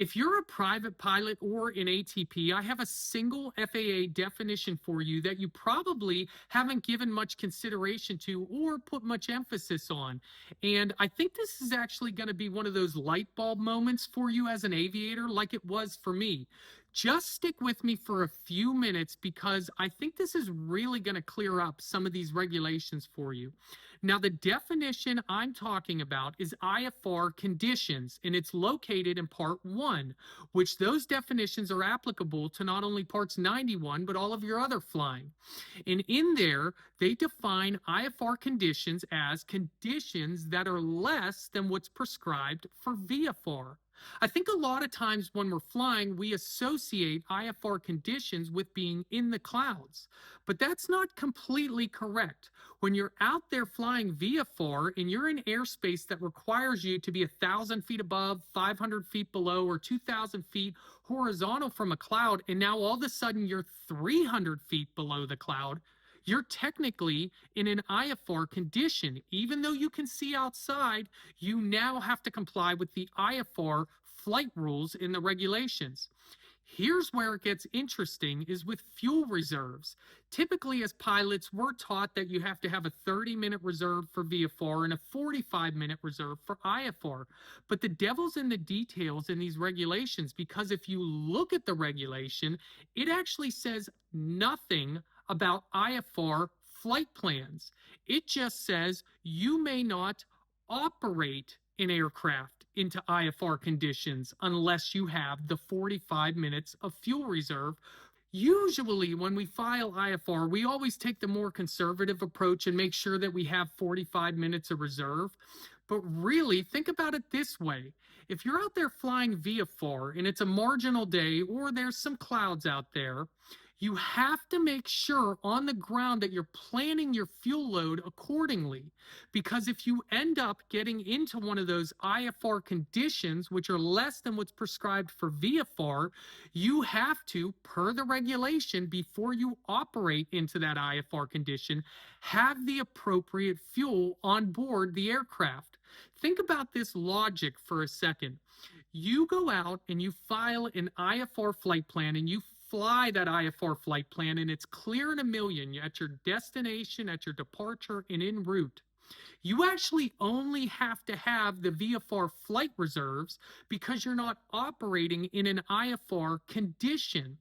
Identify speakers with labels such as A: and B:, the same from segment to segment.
A: If you're a private pilot or an ATP, I have a single FAA definition for you that you probably haven't given much consideration to or put much emphasis on. And I think this is actually going to be one of those light bulb moments for you as an aviator, like it was for me. Just stick with me for a few minutes because I think this is really going to clear up some of these regulations for you. Now, the definition I'm talking about is IFR conditions, and it's located in Part 1, which those definitions are applicable to not only Parts 91, but all of your other flying. And in there, they define IFR conditions as conditions that are less than what's prescribed for VFR. I think a lot of times when we're flying, we associate IFR conditions with being in the clouds, but that's not completely correct. When you're out there flying VFR and you're in airspace that requires you to be 1,000 feet above, 500 feet below, or 2,000 feet horizontal from a cloud, and now all of a sudden you're 300 feet below the cloud, you're technically in an IFR condition. Even though you can see outside, you now have to comply with the IFR flight rules in the regulations. Here's where it gets interesting is with fuel reserves. Typically, as pilots, we're taught that you have to have a 30-minute reserve for VFR and a 45-minute reserve for IFR. But the devil's in the details in these regulations, because if you look at the regulation, it actually says nothing about IFR flight plans. It just says you may not operate an aircraft into IFR conditions unless you have the 45 minutes of fuel reserve. Usually, when we file IFR, we always take the more conservative approach and make sure that we have 45 minutes of reserve. But really, think about it this way. If you're out there flying VFR and it's a marginal day or there's some clouds out there, you have to make sure on the ground that you're planning your fuel load accordingly. Because if you end up getting into one of those IFR conditions, which are less than what's prescribed for VFR, you have to, per the regulation, before you operate into that IFR condition, have the appropriate fuel on board the aircraft. Think about this logic for a second. You go out and you file an IFR flight plan and you fly that IFR flight plan, and it's clear in a million at your destination, at your departure, and en route. You actually only have to have the VFR flight reserves because you're not operating in an IFR condition.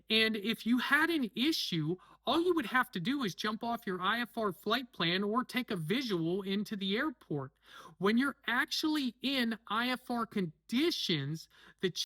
A: And if you had an issue, all you would have to do is jump off your IFR flight plan or take a visual into the airport. When you're actually in IFR conditions, the